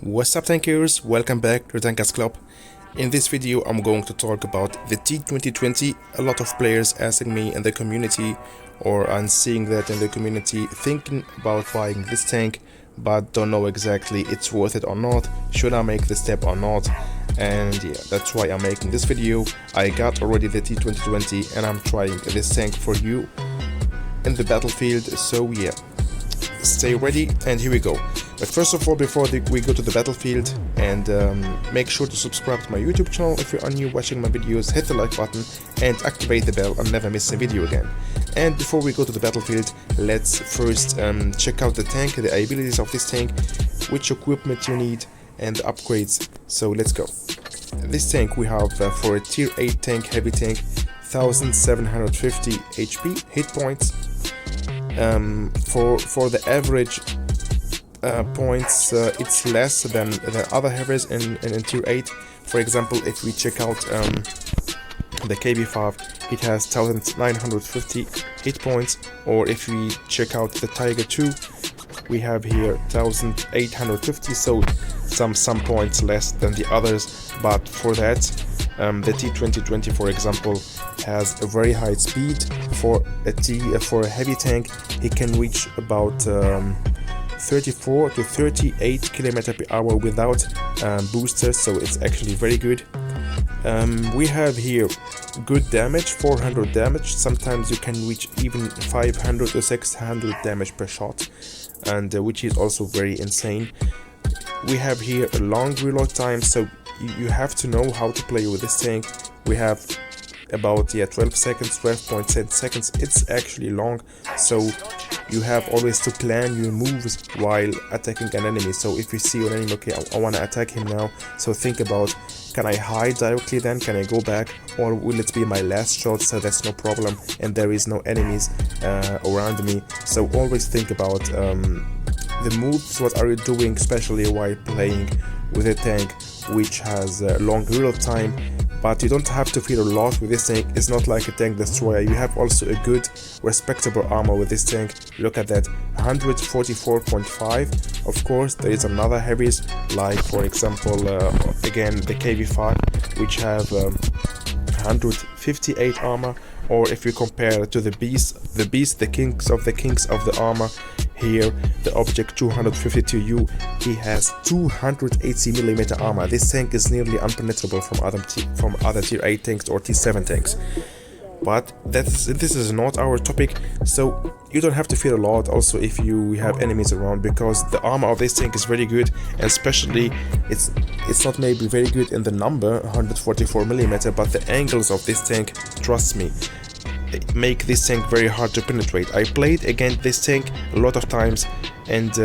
What's up tankers, welcome back to Tankers Club. In this video I'm going to talk about the T-2020. A lot of players asking me in the community, or I'm seeing that in the community, thinking about buying this tank but don't know exactly it's worth it or not, should I make the step or not. And yeah, that's why I'm making this video. I got already the T-2020 and I'm trying this tank for you in the battlefield, so yeah, stay ready and here we go. But first of all, before we go to the battlefield, and make sure to subscribe to my YouTube channel if you are new watching my videos, hit the like button and activate the bell and never miss a video again. And before we go to the battlefield, let's first check out the tank, the abilities of this tank, which equipment you need and the upgrades. So let's go. This tank we have for a tier 8 tank, heavy tank, 1750 HP, hit points. For the average points, it's less than the other heavies in tier 8. For example, if we check out the KB5, it has 1950 hit points, or if we check out the Tiger 2, we have here 1850, so some points less than the others. But for that, the T-2020, for example, has a very high speed. For a heavy tank, it can reach about 34 to 38 km/h without boosters, so it's actually very good. We have here good damage, 400 damage. Sometimes you can reach even 500 to 600 damage per shot, and which is also very insane. We have here a long reload time, so you have to know how to play with this tank. We have about 12 seconds, 12.10 seconds. It's actually long, so you have always to plan your moves while attacking an enemy. So if you see an enemy, okay, I want to attack him now, so think about, can I hide directly then, can I go back, or will it be my last shot so that's no problem and there is no enemies around me. So always think about the moves, what are you doing, especially while playing with a tank which has a long reload time. But you don't have to fear a lot with this tank. It's not like a tank destroyer. You have also a good, respectable armor with this tank. Look at that, 144.5. Of course, there is another heavies, like for example, again the KB5, which have 158 armor. Or if you compare to the beast, the kings of the armor. Here, the Object 252U, he has 280mm armor. This tank is nearly unpenetrable from other tier 8 tanks or T7 tanks. But this is not our topic, so you don't have to fear a lot also if you have enemies around, because the armor of this tank is very good, and especially it's not maybe very good in the number 144mm, but the angles of this tank, trust me, make this tank very hard to penetrate. I played against this tank a lot of times, and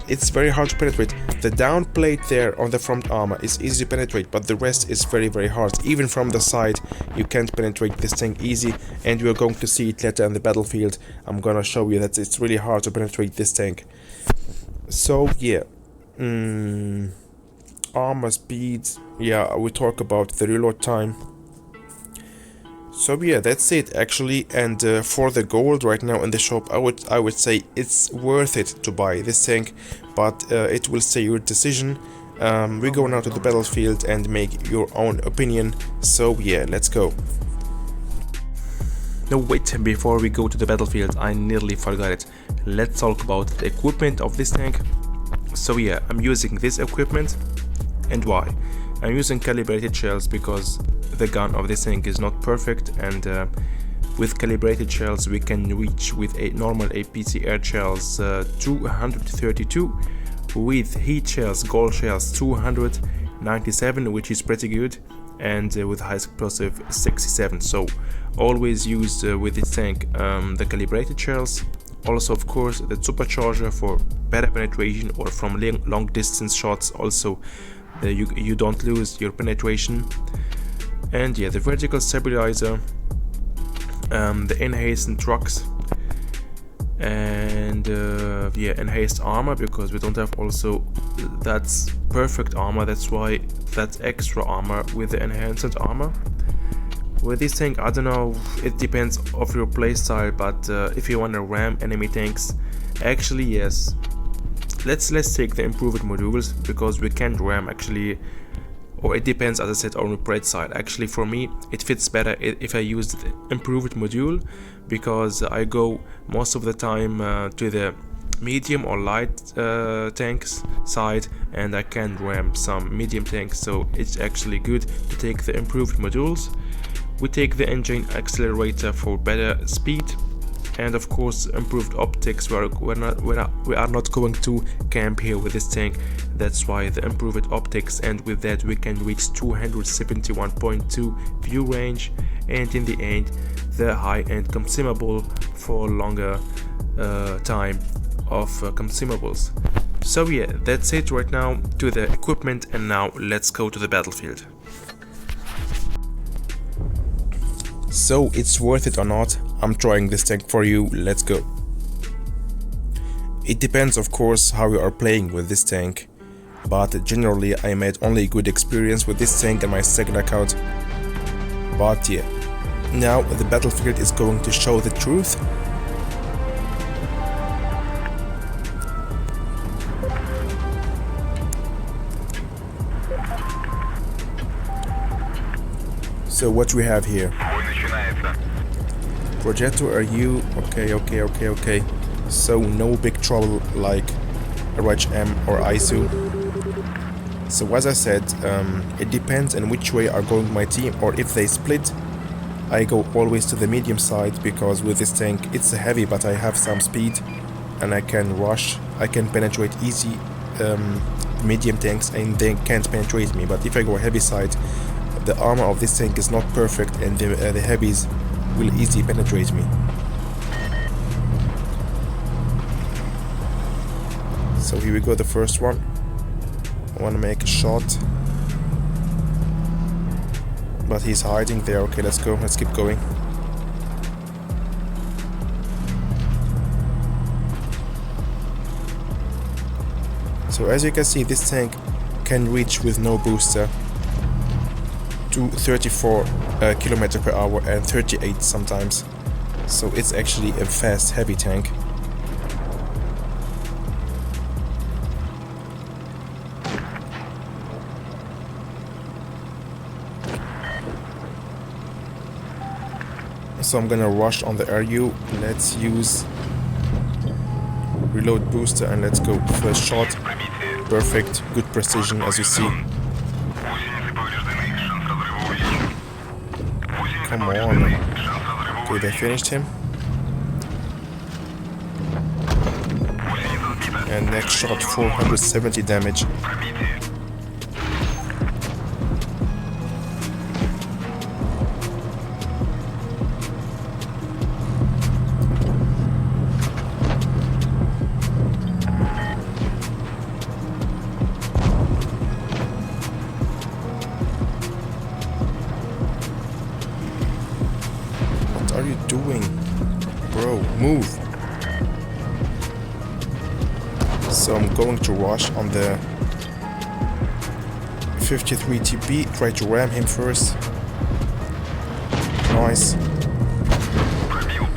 it's very hard to penetrate. The down plate there on the front armor is easy to penetrate, but the rest is very hard. Even from the side you can't penetrate this tank easy, and we're going to see it later in the battlefield. I'm gonna show you that it's really hard to penetrate this tank. So yeah, armor speed, yeah, we talk about the reload time. So yeah, that's it actually. And for the gold right now in the shop, I would say it's worth it to buy this tank, but it will stay your decision. We go now to the battlefield and make your own opinion. So yeah, let's go. No, wait, before we go to the battlefield, I nearly forgot it. Let's talk about the equipment of this tank. So yeah, I'm using this equipment, and why? I'm using calibrated shells because the gun of this tank is not perfect, and with calibrated shells we can reach with a normal APC air shells 232, with heat shells, gold shells 297, which is pretty good, and with high explosive 67. So always use with this tank the calibrated shells. Also, of course, the supercharger for better penetration, or from long distance shots also you don't lose your penetration. And yeah, the vertical stabilizer, the enhanced trucks, and yeah, enhanced armor, because we don't have also that's perfect armor, that's why that's extra armor with the enhanced armor. With this tank, I don't know, it depends of your playstyle, but if you want to ram enemy tanks, actually yes, let's take the improved modules, because we can ram actually, or it depends, as I said, on the bread side. Actually for me it fits better if I use the improved module, because I go most of the time to the medium or light tanks side, and I can ram some medium tanks, so it's actually good to take the improved modules. We take the engine accelerator for better speed, and of course improved optics. We are not going to camp here with this tank, that's why the improved optics, and with that we can reach 271.2 view range, and in the end the high-end consumable for longer time of consumables. So yeah, that's it right now to the equipment, and now let's go to the battlefield. So it's worth it or not? I'm trying this tank for you, let's go. It depends of course how you are playing with this tank, but generally I made only good experience with this tank in my second account. But yeah, now the battlefield is going to show the truth. So what we have here? Progetto, are you okay? So no big trouble like RHM or ISU. So as I said, it depends on which way are going my team, or if they split. I go always to the medium side, because with this tank it's heavy, but I have some speed and I can rush. I can penetrate easy medium tanks and they can't penetrate me. But if I go heavy side, the armor of this tank is not perfect, and the heavies will easily penetrate me. So here we go, the first one. I want to make a shot, but he's hiding there. Okay, let's go, let's keep going. So as you can see, this tank can reach with no booster to 34 km per hour and 38 sometimes. So it's actually a fast, heavy tank. So I'm gonna rush on the RU. Let's use reload booster and let's go. First shot, perfect, good precision as you see. Come on. Okay, they finished him. And next shot, 470 damage. What are you doing? Bro, move! So I'm going to rush on the 53 TP, try to ram him first. Nice.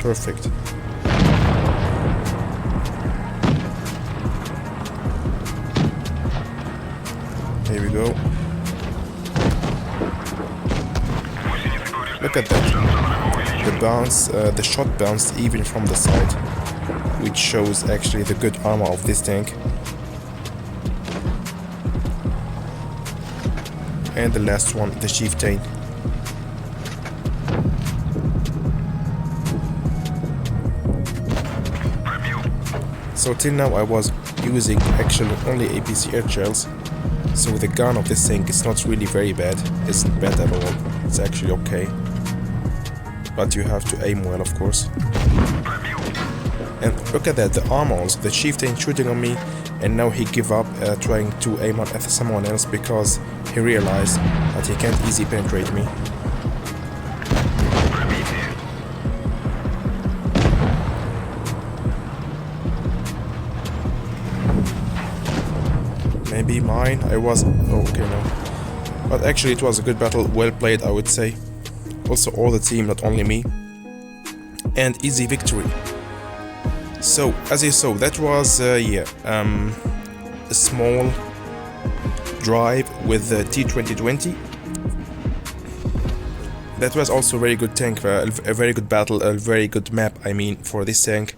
Perfect. Here we go. Look at that. The bounce, the shot bounced even from the side, which shows actually the good armor of this tank. And the last one, the chieftain. So till now I was using actually only APC air shells, so the gun of this tank is not really very bad, isn't bad at all, it's actually okay. But you have to aim well, of course. And look at that, the armors, the chieftain shooting on me, and now he give up trying to aim at someone else because he realized that he can't easily penetrate me. Maybe mine, I was... oh, okay, no. But actually it was a good battle, well played I would say. Also all the team, not only me. And easy victory. So as you saw, that was a small drive with the T-2020. That was also a very good tank, a very good battle, a very good map, I mean, for this tank.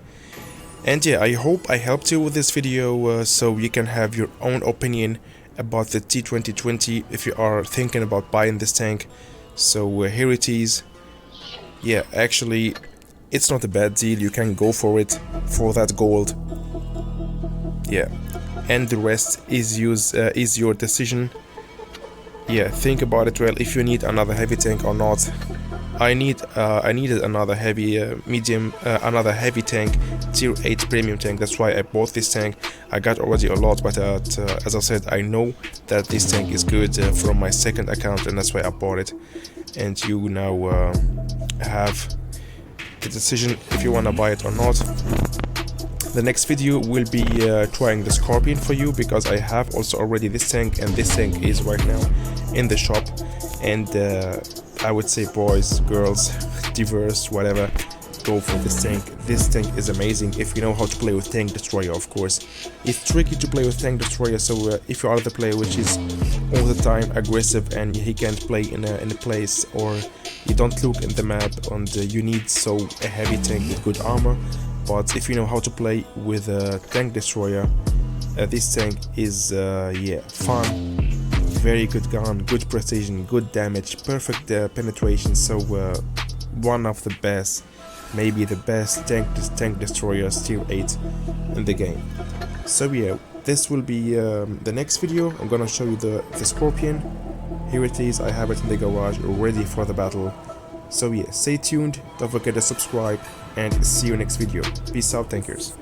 And yeah, I hope I helped you with this video, so you can have your own opinion about the T-2020 if you are thinking about buying this tank. So here it is. Yeah, actually, it's not a bad deal. You can go for it for that gold. Yeah, and the rest is your decision. Yeah, think about it well, if you need another heavy tank or not. I needed another heavy another heavy tank, tier 8 premium tank. That's why I bought this tank. I got already a lot, but as I said, I know that this tank is good from my second account, and that's why I bought it. And you now have the decision if you want to buy it or not. The next video will be trying the Scorpion for you, because I have also already this tank, and this tank is right now in the shop. And I would say, boys, girls, diverse, whatever, go for this tank. This tank is amazing if you know how to play with Tank Destroyer, of course. It's tricky to play with Tank Destroyer, so if you are the player which is all the time aggressive and he can't play in a place, or you don't look in the map, and you need a heavy tank with good armor. But if you know how to play with a Tank Destroyer, this tank is fun, very good gun, good precision, good damage, perfect penetration. So one of the best, maybe the best tank destroyers tier 8 in the game. So yeah, this will be the next video. I'm gonna show you the Scorpion. Here it is. I have it in the garage, ready for the battle. So yeah, stay tuned, don't forget to subscribe, and see you next video. Peace out, tankers.